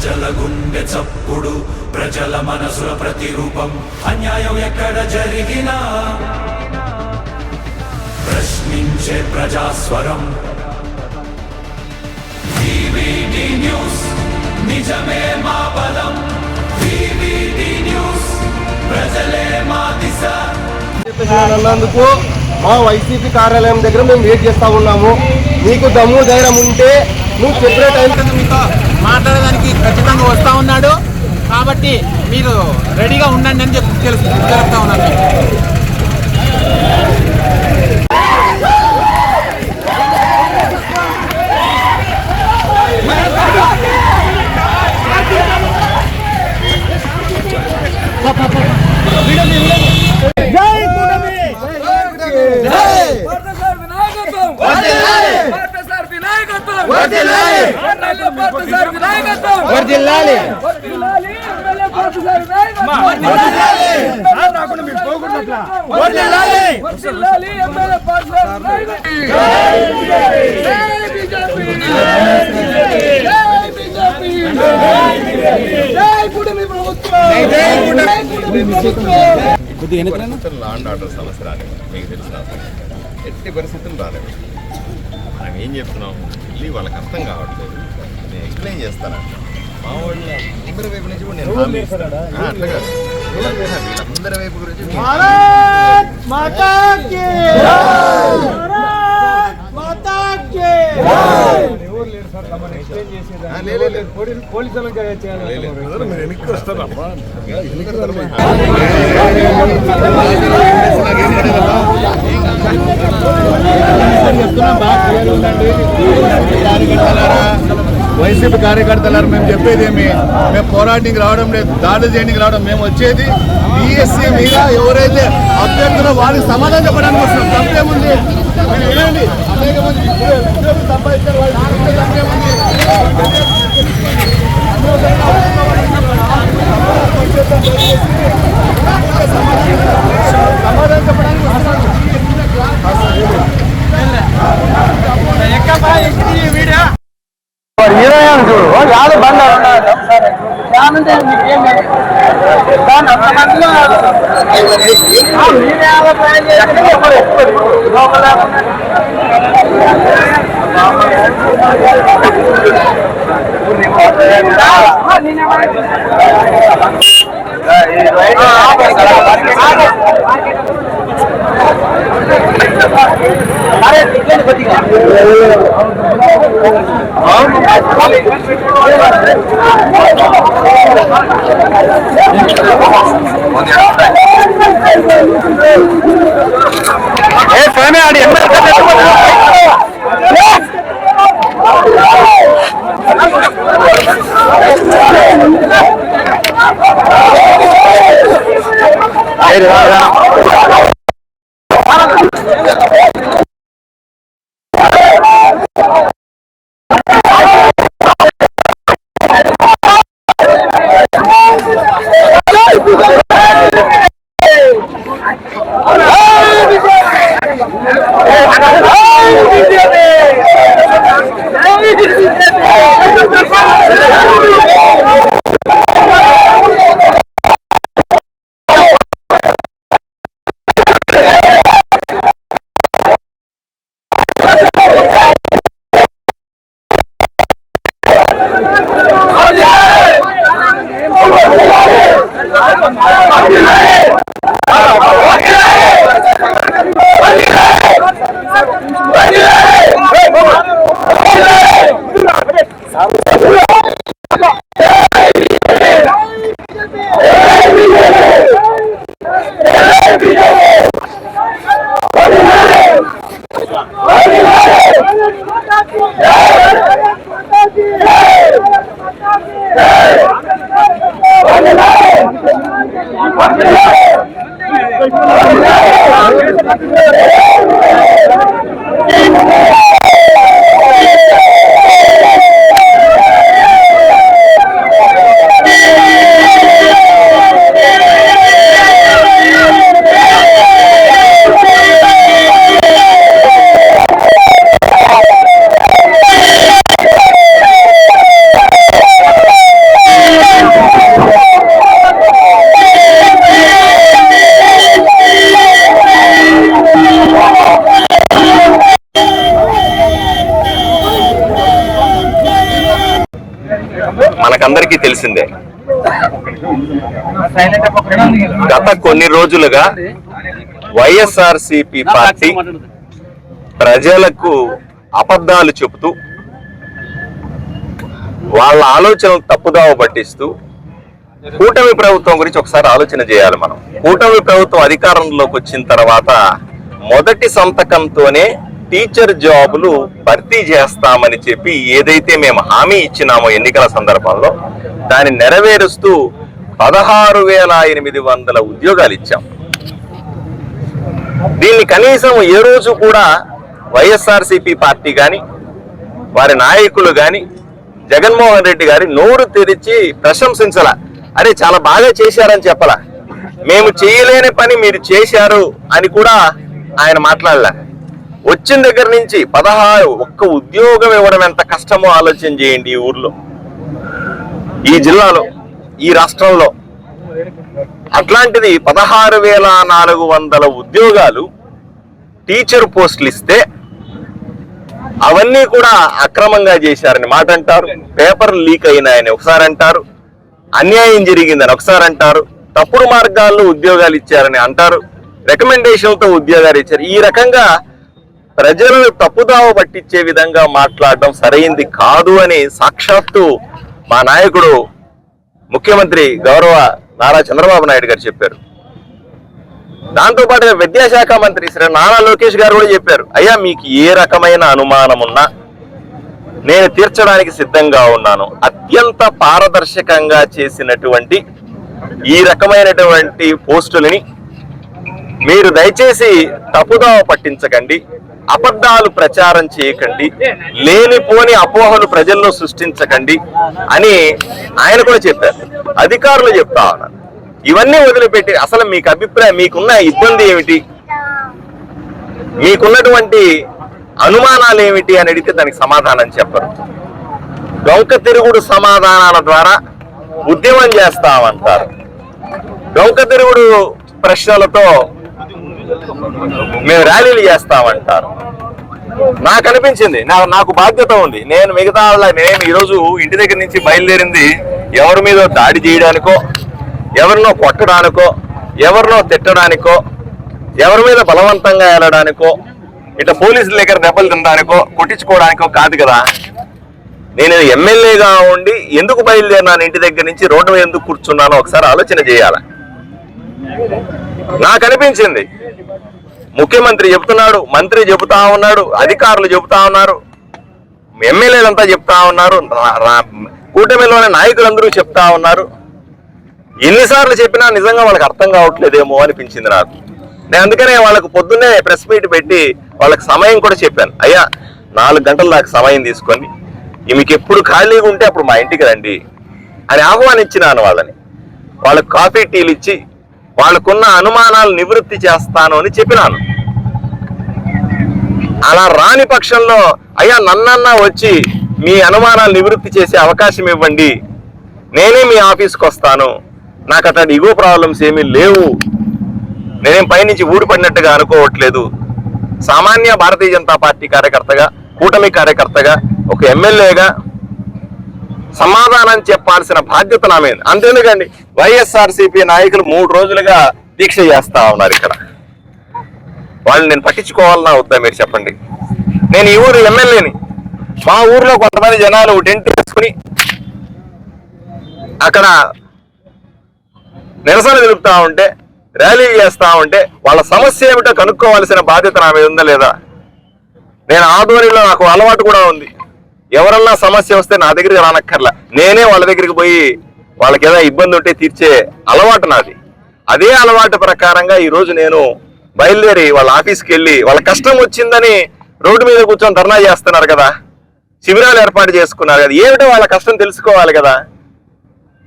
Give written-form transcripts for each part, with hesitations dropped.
ప్రజల గుండె చప్పుడు ప్రజల మనసుల ప్రతిరూపం అన్యాయం ఎక్కడ జరిగినా ప్రశ్నించే ప్రజాస్వరం వివిడి న్యూస్ నిజమే మా బలం వివిడి న్యూస్ ప్రజలే మా దిశ అన్నందుకు మా వైసీపీ కార్యాలయం దగ్గర మేము వెయిట్ చేస్తా ఉన్నాము. మీకు దమ్ము ధైర్యం ఉంటే నువ్వు చెప్పిన టైం మీతో మాట్లాడడానికి ఖచ్చితంగా వస్తూ ఉన్నాడు. కాబట్టి మీరు రెడీగా ఉండండి అని చెప్పి తెలుపుతా ఉన్నాను. లాండ్ ఆర్డర్ సమస్య రాలేదు, మీకు తెలిసిన ఎట్టి పరిస్థితులు రాలేదు. మనం ఏం చెప్తున్నాం, వెళ్ళి వాళ్ళకి అర్థం కావట్లేదు. నేను ఎక్స్ప్లెయిన్ చేస్తానంట. మా వాళ్ళు అందరి వైపు నుంచి కూడా నేను అట్లా కాదు, వీళ్ళందరి వైపు గురించి వైసీపీ కార్యకర్తలారు మేము చెప్పేదేమి, మేము పోరాటానికి రావడం లేదు, దాడి చేయడానికి రావడం. మేము వచ్చేది డిఎస్సీ మీద ఎవరైతే అభ్యర్థులో వారికి సమాధానం చెప్పడానికి వస్తున్నాం. తప్పేముంది, మీరు వినండి. అనేక మంది సంపాదించారు, తప్పేముంది. సమాధానం చెప్పడానికి వస్తున్నాను. యాభై బండ్లు మనకందరికీ తెలిసిందే. గత కొన్ని రోజులుగా వైఎస్ఆర్సీపీ పార్టీ ప్రజలకు అబద్ధాలు చెబుతూ వాళ్ళ ఆలోచనలు తప్పుదావ పట్టిస్తూ కూటమి ప్రభుత్వం గురించి ఒకసారి ఆలోచన చేయాలి. మనం కూటమి ప్రభుత్వం అధికారంలోకి వచ్చిన తర్వాత మొదటి సంతకంతోనే టీచర్ జాబులు భర్తీ చేస్తామని చెప్పి ఏదైతే మేము హామీ ఇచ్చినామో ఎన్నికల సందర్భంలో దాన్ని నెరవేరుస్తూ 16,800 ఉద్యోగాలు ఇచ్చాం. దీన్ని కనీసం ఏ రోజు కూడా వైఎస్ఆర్సీపీ పార్టీ కానీ వారి నాయకులు కానీ జగన్మోహన్ రెడ్డి గారి నోరు తెరిచి ప్రశంసించాల. అరే చాలా బాగా చేశారని చెప్పాల. మేము చేయలేని పని మీరు చేశారు అని కూడా ఆయన మాట్లాడలే. వచ్చిన దగ్గర నుంచి 16 ఒక్క ఉద్యోగం ఇవ్వడం ఎంత కష్టమో ఆలోచన చేయండి. ఈ ఊర్లో, ఈ జిల్లాలో, ఈ రాష్ట్రంలో. అట్లాంటిది 16,400 ఉద్యోగాలు టీచర్ పోస్టులు ఇస్తే అవన్నీ కూడా అక్రమంగా చేశారని మాట అంటారు. పేపర్ లీక్ అయినాయని ఒకసారి అంటారు. అన్యాయం జరిగిందని ఒకసారి అంటారు. తప్పుడు మార్గాల్లో ఉద్యోగాలు ఇచ్చారని అంటారు. రికమెండేషన్లతో ఉద్యోగాలు ఇచ్చారు. ఈ రకంగా ప్రజలను తప్పుదావ పట్టించే విధంగా మాట్లాడడం సరైంది కాదు అని సాక్షాత్తు మా నాయకుడు ముఖ్యమంత్రి గౌరవ నారా చంద్రబాబు నాయుడు గారు చెప్పారు. దాంతోపాటు విద్యాశాఖ మంత్రి శ్రీ నారా లోకేష్ గారు కూడా చెప్పారు, అయ్యా మీకు ఏ రకమైన అనుమానం ఉన్నా నేను తీర్చడానికి సిద్ధంగా ఉన్నాను. అత్యంత పారదర్శకంగా చేసినటువంటి ఈ రకమైనటువంటి పోస్టులని మీరు దయచేసి తప్పుదావ పట్టించకండి, అబద్ధాలు ప్రచారం చేయకండి, లేనిపోని అపోహలు ప్రజల్లో సృష్టించకండి అని ఆయన కూడా చెప్పారు. అధికారులు చెప్తా ఉన్నారు. ఇవన్నీ వదిలిపెట్టి అసలు మీకు అభిప్రాయం, మీకున్న ఇబ్బంది ఏమిటి, మీకున్నటువంటి అనుమానాలు ఏమిటి అని అడిగితే దానికి సమాధానం చెప్పరు. డొంక తిరుగుడు సమాధానాల ద్వారా ఉద్యమం చేస్తామంటారు. డొంక తిరుగుడు ప్రశ్నలతో మేము ర్యాలీలు చేస్తామంటారు. నాకు అనిపించింది, నాకు బాధ్యత ఉంది. నేను మిగతా నేను ఈరోజు ఇంటి దగ్గర నుంచి బయలుదేరింది ఎవరి మీద దాడి చేయడానికో, ఎవరినో కొట్టడానికో, ఎవరినో తిట్టడానికో, ఎవరి మీద బలవంతంగా వెళ్ళడానికో, ఇట్లా పోలీసుల దగ్గర దెబ్బలు తినడానికో, కొట్టించుకోవడానికో కాదు కదా. నేను ఎమ్మెల్యేగా ఉండి ఎందుకు బయలుదేరినాను, ఇంటి దగ్గర నుంచి రోడ్డు మీద ఎందుకు కూర్చున్నానో ఒకసారి ఆలోచన చేయాలి. నాకు అనిపించింది ముఖ్యమంత్రి చెబుతున్నాడు, మంత్రి చెబుతా ఉన్నాడు, అధికారులు చెబుతా ఉన్నారు, ఎమ్మెల్యేలంతా చెప్తా ఉన్నారు, కూటమిలోని నాయకులందరూ చెప్తా ఉన్నారు. ఎన్నిసార్లు చెప్పినా నిజంగా వాళ్ళకి అర్థం కావట్లేదేమో అనిపించింది నాకు. నేను అందుకనే వాళ్ళకు పొద్దున్నే ప్రెస్ మీట్ పెట్టి వాళ్ళకి సమయం కూడా చెప్పాను. అయ్యా 4 గంటల దాకా సమయం తీసుకొని మీకు ఎప్పుడు ఖాళీగా ఉంటే అప్పుడు మా ఇంటికి రండి అని ఆహ్వానించినాను వాళ్ళని. వాళ్ళకు కాఫీ టీలు ఇచ్చి వాళ్ళకున్న అనుమానాలు నివృత్తి చేస్తాను అని చెప్పినాను. అలా రాని పక్షంలో అయ్యా నన్నన్నా వచ్చి మీ అనుమానాలు నివృత్తి చేసే అవకాశం ఇవ్వండి, నేనే మీ ఆఫీస్కి వస్తాను, నాకు అట్లాంటి ఇగో ప్రాబ్లమ్స్ ఏమీ లేవు, నేనేం పైనుంచి ఊడిపడినట్టుగా అనుకోవట్లేదు, సామాన్య భారతీయ జనతా పార్టీ కార్యకర్తగా, కూటమి కార్యకర్తగా, ఒక ఎమ్మెల్యేగా సమాధానం చెప్పాల్సిన బాధ్యత నా మీద. అంతేందుకండి వైఎస్ఆర్సీపీ నాయకులు 3 రోజులుగా దీక్ష చేస్తా ఉన్నారు ఇక్కడ. వాళ్ళు నేను పట్టించుకోవాలన్నా వద్దా మీరు చెప్పండి. నేను ఈ ఊరు ఎమ్మెల్యేని. మా ఊర్లో కొంతమంది జనాలు టెంట్ వేసుకుని అక్కడ నిరసన తెలుపుతా ఉంటే, ర్యాలీ చేస్తా ఉంటే వాళ్ళ సమస్య ఏమిటో కనుక్కోవాల్సిన బాధ్యత నా మీద ఉందా లేదా? నేను ఆధ్వర్యంలో నాకు అలవాటు కూడా ఉంది. ఎవరన్నా సమస్య వస్తే నా దగ్గరికి రానక్కర్లా, నేనే వాళ్ళ దగ్గరికి పోయి వాళ్ళకి ఏదైనా ఇబ్బంది ఉంటే తీర్చే అలవాటు నాది. అదే అలవాటు ప్రకారంగా ఈరోజు నేను బయలుదేరి వాళ్ళ ఆఫీస్కి వెళ్ళి, వాళ్ళ కష్టం వచ్చిందని రోడ్డు మీద కూర్చొని ధర్నా చేస్తున్నారు కదా, శిబిరాలు ఏర్పాటు చేసుకున్నారు కదా, ఏమిటో వాళ్ళ కష్టం తెలుసుకోవాలి కదా.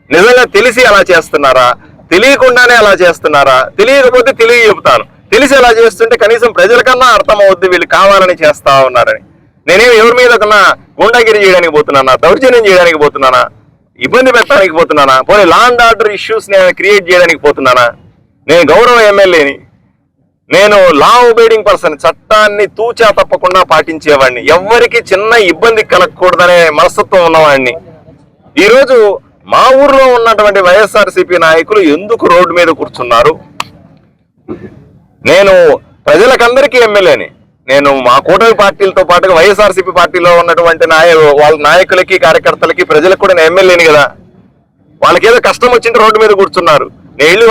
నిజంగా తెలిసి అలా చేస్తున్నారా, తెలియకుండానే అలా చేస్తున్నారా? తెలియకపోతే తెలియ చెబుతాను. తెలిసి అలా చేస్తుంటే కనీసం ప్రజలకన్నా అర్థమవుద్ది వీళ్ళు కావాలని చేస్తా ఉన్నారని. నేనేమి ఎవరి మీద కన్నా గుండాగిరి చేయడానికి పోతున్నానా, దౌర్జన్యం చేయడానికి పోతున్నానా, ఇబ్బంది పెట్టడానికి పోతున్నానా, పోనీ లా అండ్ ఆర్డర్ ఇష్యూస్ నేను క్రియేట్ చేయడానికి పోతున్నానా? నేను గౌరవ ఎమ్మెల్యేని, నేను లా ఒబేడింగ్ పర్సన్, చట్టాన్ని తూచా తప్పకుండా పాటించేవాడిని, ఎవరికి చిన్న ఇబ్బంది కలగకూడదనే మనస్తత్వం ఉన్నవాడిని. ఈరోజు మా ఊర్లో ఉన్నటువంటి వైఎస్ఆర్సీపీ నాయకులు ఎందుకు రోడ్డు మీద కూర్చున్నారు? నేను ప్రజలకందరికీ ఎమ్మెల్యేని. నేను మా కూటమి పార్టీలతో పాటుగా వైఎస్ఆర్సీపీ పార్టీలో ఉన్నటువంటి వాళ్ళ నాయకులకి, కార్యకర్తలకి, ప్రజలకు కూడా నేను ఎమ్మెల్యేని కదా. వాళ్ళకి ఏదో కష్టం వచ్చింటే రోడ్డు మీద కూర్చున్నారు. నేను వెళ్ళి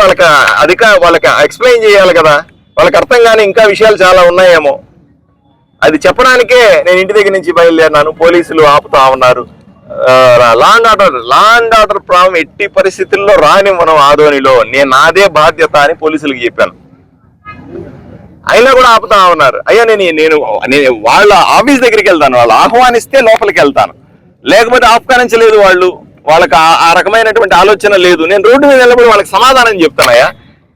వాళ్ళకి ఎక్స్ప్లెయిన్ చేయాలి కదా. వాళ్ళకి అర్థం కాని ఇంకా విషయాలు చాలా ఉన్నాయేమో. అది చెప్పడానికే నేను ఇంటి దగ్గర నుంచి బయలుదేరినాను. పోలీసులు ఆపుతా ఉన్నారు. లాండ్ ఆర్డర్ ప్రాబ్లం ఎట్టి పరిస్థితుల్లో రాని మనం ఆదోనిలో నేను నాదే బాధ్యత అని పోలీసులకు చెప్పాను. అయినా కూడా ఆపుతా ఉన్నారు. అయ్యా నేను వాళ్ళ ఆఫీస్ దగ్గరికి వెళ్తాను, వాళ్ళు ఆహ్వానిస్తే లోపలికి వెళ్తాను, లేకపోతే ఆహ్వానించలేదు వాళ్ళకి ఆ రకమైనటువంటి ఆలోచన లేదు. నేను రోడ్డు మీద వెళ్ళినప్పుడు వాళ్ళకి సమాధానం చెప్తానయ్యా.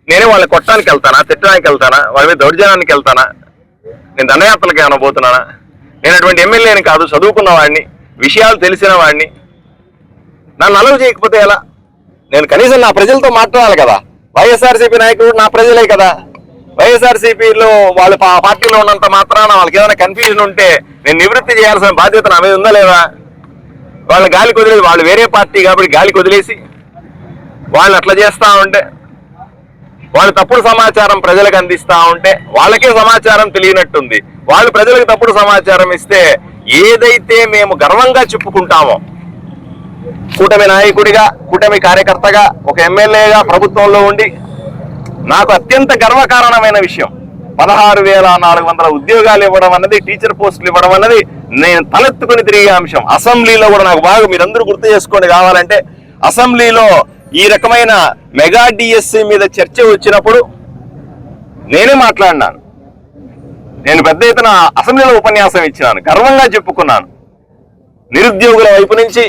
నేనే వాళ్ళని కొట్టడానికి వెళ్తానా, తిట్టడానికి వెళ్తానా, వాళ్ళ మీద దౌర్జన్యానికి వెళ్తానా, నేను దండయాత్రలకు ఏమైనా పోతున్నానా? నేను అటువంటి ఎమ్మెల్యేని కాదు, చదువుకున్న వాడిని, విషయాలు తెలిసిన వాడిని. నన్ను అలవ్ చేయకపోతే ఎలా? నేను కనీసం నా ప్రజలతో మాట్లాడాలి కదా. వైఎస్ఆర్సీపీ నాయకుడు నా ప్రజలే కదా. వైఎస్ఆర్సీపీలో వాళ్ళ పార్టీలో ఉన్నంత మాత్రాన వాళ్ళకి ఏదైనా కన్ఫ్యూజన్ ఉంటే నేను నివృత్తి చేయాల్సిన బాధ్యత నా మీద ఉందా లేదా? వాళ్ళని గాలికి వదిలేసి, వాళ్ళు వేరే పార్టీ కాబట్టి గాలికి వదిలేసి వాళ్ళని అట్లా చేస్తూ ఉంటే, వాళ్ళు తప్పుడు సమాచారం ప్రజలకు అందిస్తూ ఉంటే వాళ్ళకే సమాచారం తెలియనట్టుంది. వాళ్ళు ప్రజలకు తప్పుడు సమాచారం ఇస్తే ఏదైతే మేము గర్వంగా చెప్పుకుంటామో, కూటమి నాయకుడిగా, కూటమి కార్యకర్తగా, ఒక ఎమ్మెల్యేగా ప్రభుత్వంలో ఉండి నాకు అత్యంత గర్వకారణమైన విషయం 16,400 ఉద్యోగాలు ఇవ్వడం అన్నది, టీచర్ పోస్టులు ఇవ్వడం అన్నది నేను తలెత్తుకుని తిరిగే అంశం. అసెంబ్లీలో కూడా నాకు బాగా మీరందరూ గుర్తు చేసుకోండి కావాలంటే, అసెంబ్లీలో ఈ రకమైన మెగా డిఎస్సి మీద చర్చ వచ్చినప్పుడు నేనే మాట్లాడినాను. నేను పెద్ద ఎత్తున అసెంబ్లీలో ఉపన్యాసం ఇచ్చినాను, గర్వంగా చెప్పుకున్నాను. నిరుద్యోగుల వైపు నుంచి,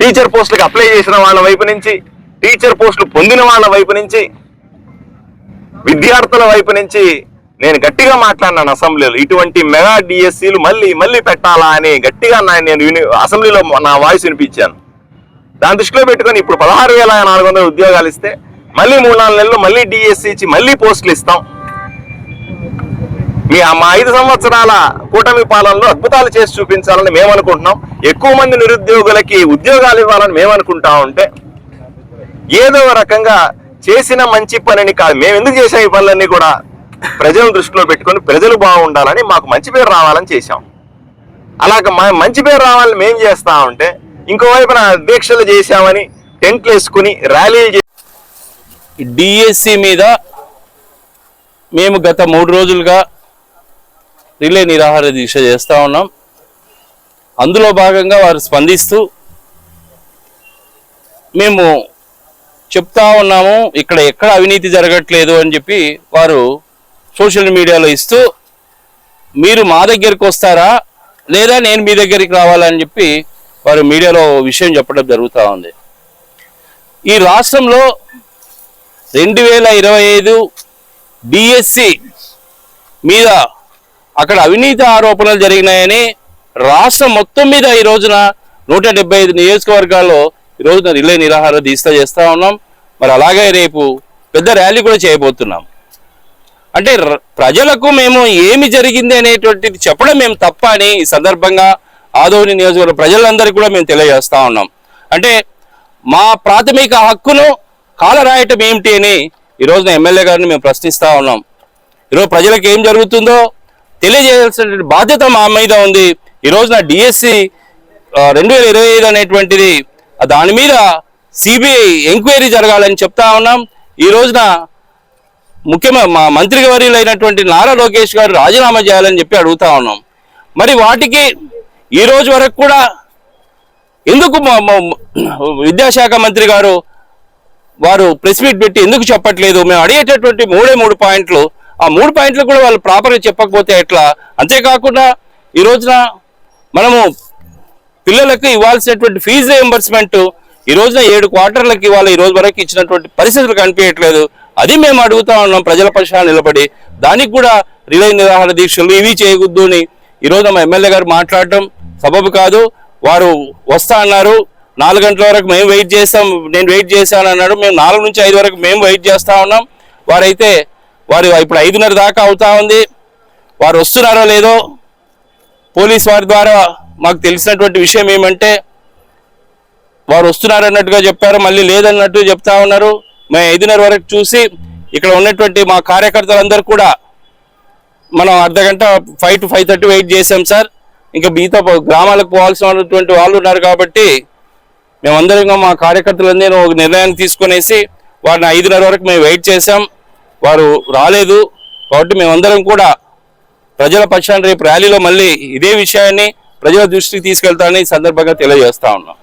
టీచర్ పోస్టులకు అప్లై చేసిన వాళ్ళ వైపు నుంచి, టీచర్ పోస్టులు పొందిన వాళ్ళ వైపు నుంచి, విద్యార్థుల వైపు నుంచి నేను గట్టిగా మాట్లాడినాను అసెంబ్లీలో. ఇటువంటి మెగా డిఎస్సీలు మళ్ళీ పెట్టాలా అని గట్టిగా నేను అసెంబ్లీలో నా వాయిస్ వినిపించాను. దాని దృష్టిలో పెట్టుకొని ఇప్పుడు 16,400 ఉద్యోగాలు ఇస్తే మళ్ళీ 3-4 నెలల్లో మళ్ళీ డిఎస్సీ ఇచ్చి మళ్ళీ పోస్టులు ఇస్తాం. మా 5 సంవత్సరాల కూటమి పాలనలో అద్భుతాలు చేసి చూపించాలని మేము అనుకుంటున్నాం. ఎక్కువ మంది నిరుద్యోగులకి ఉద్యోగాలు ఇవ్వాలని మేము అనుకుంటా ఉంటే, ఏదో రకంగా చేసిన మంచి పనిని కాదు, మేము ఎందుకు చేసాం ఈ పనులన్నీ కూడా ప్రజలను దృష్టిలో పెట్టుకొని ప్రజలు బాగుండాలని, మాకు మంచి పేరు రావాలని చేశాం. అలాగ మంచి పేరు రావాలని మేము చేస్తా ఉంటే, ఇంకోవైపున దీక్షలు చేశామని టెంట్లు వేసుకుని ర్యాలీలు డిఎస్సి మీద మేము గత 3 రోజులుగా రిలే నిరాహార దీక్ష చేస్తూ ఉన్నాం. అందులో భాగంగా వారు స్పందిస్తూ మేము చెప్తా ఉన్నాము, ఇక్కడ ఎక్కడ అవినీతి జరగట్లేదు అని చెప్పి వారు సోషల్ మీడియాలో ఇస్తూ, మీరు మా దగ్గరికి వస్తారా లేదా నేను మీ దగ్గరికి రావాలని చెప్పి వారు మీడియాలో విషయం చెప్పడం జరుగుతూ ఉంది. ఈ రాష్ట్రంలో 2025 డిఎస్సి మీద అక్కడ అవినీతి ఆరోపణలు జరిగినాయని రాష్ట్రం మొత్తం మీద ఈ రోజున 175 నియోజకవర్గాల్లో ఈ రోజున రిలే నిరాహార దీక్ష చేస్తూ ఉన్నాం. మరి అలాగే రేపు పెద్ద ర్యాలీ కూడా చేయబోతున్నాం. అంటే ప్రజలకు మేము ఏమి జరిగింది అనేటువంటిది చెప్పడం మేము తప్ప అని ఈ సందర్భంగా ఆదోని నియోజకవర్గ ప్రజలందరికీ కూడా మేము తెలియజేస్తా ఉన్నాం. అంటే మా ప్రాథమిక హక్కును కాలరాయటం ఏమిటి అని ఈ రోజున ఎమ్మెల్యే గారిని మేము ప్రశ్నిస్తూ ఉన్నాం. ఈరోజు ప్రజలకు ఏం జరుగుతుందో తెలియజేయాల్సిన బాధ్యత మా మీద ఉంది. ఈ రోజున డిఎస్సి 2025 అనేటువంటిది, దాని మీద సిబిఐ ఎంక్వైరీ జరగాలని చెప్తా ఉన్నాం. ఈ రోజున ముఖ్యమైన మా మంత్రివర్యులైనటువంటి నారా లోకేష్ గారు రాజీనామా చేయాలని చెప్పి అడుగుతా ఉన్నాం. మరి వాటికి ఈ రోజు వరకు కూడా ఎందుకు విద్యాశాఖ మంత్రి గారు వారు ప్రెస్ మీట్ పెట్టి ఎందుకు చెప్పట్లేదు? మేము అడిగేటటువంటి 3 పాయింట్లు, ఆ 3 పాయింట్లు కూడా వాళ్ళు ప్రాపర్గా చెప్పకపోతే ఎట్లా? అంతేకాకుండా ఈ రోజున మనము పిల్లలకు ఇవ్వాల్సినటువంటి ఫీజు రీయింబర్స్మెంట్ ఈ రోజున 7 క్వార్టర్లకి ఇవాళ ఈ రోజు వరకు ఇచ్చినటువంటి పరిస్థితులు కనిపించట్లేదు. అది మేము అడుగుతా ఉన్నాం ప్రజల పక్షాన నిలబడి. దానికి కూడా రిలే నిరాహార దీక్షలు ఇవి చేయకూడదు అని ఈ రోజున మా ఎమ్మెల్యే గారు మాట్లాడటం సబబు కాదు. వారు వస్తా అన్నారు, 4 గంటల వరకు మేము వెయిట్ చేస్తాం, నేను వెయిట్ చేశాను అన్నాడు. మేము 4 నుంచి 5 వరకు మేము వెయిట్ చేస్తూ ఉన్నాం. వారు ఇప్పుడు 5:30 దాకా అవుతా ఉంది. వారు వస్తున్నారో లేదో పోలీస్ వారి ద్వారా మాకు తెలిసినటువంటి విషయం ఏమంటే, వారు వస్తున్నారు అన్నట్టుగా చెప్పారు, మళ్ళీ లేదన్నట్టు చెప్తా ఉన్నారు. మేము 5:30 వరకు చూసి ఇక్కడ ఉన్నటువంటి మా కార్యకర్తలందరూ కూడా మనం అర్ధగంట 5 to 5:30 వెయిట్ చేసాం సార్. ఇంకా మిగతా గ్రామాలకు పోవాల్సినటువంటి వాళ్ళు ఉన్నారు కాబట్టి మేమందరం మా కార్యకర్తలందరూ ఒక నిర్ణయాన్ని తీసుకునేసి వారిని 5:30 వరకు మేము వెయిట్ చేసాం. వారు రాలేదు కాబట్టి మేమందరం కూడా ప్రజల పక్షాన రేపు ర్యాలీలో మళ్ళీ ఇదే విషయాన్ని ప్రజల దృష్టికి తీసుకెళ్తానని ఈ సందర్భంగా తెలియజేస్తా ఉన్నాం.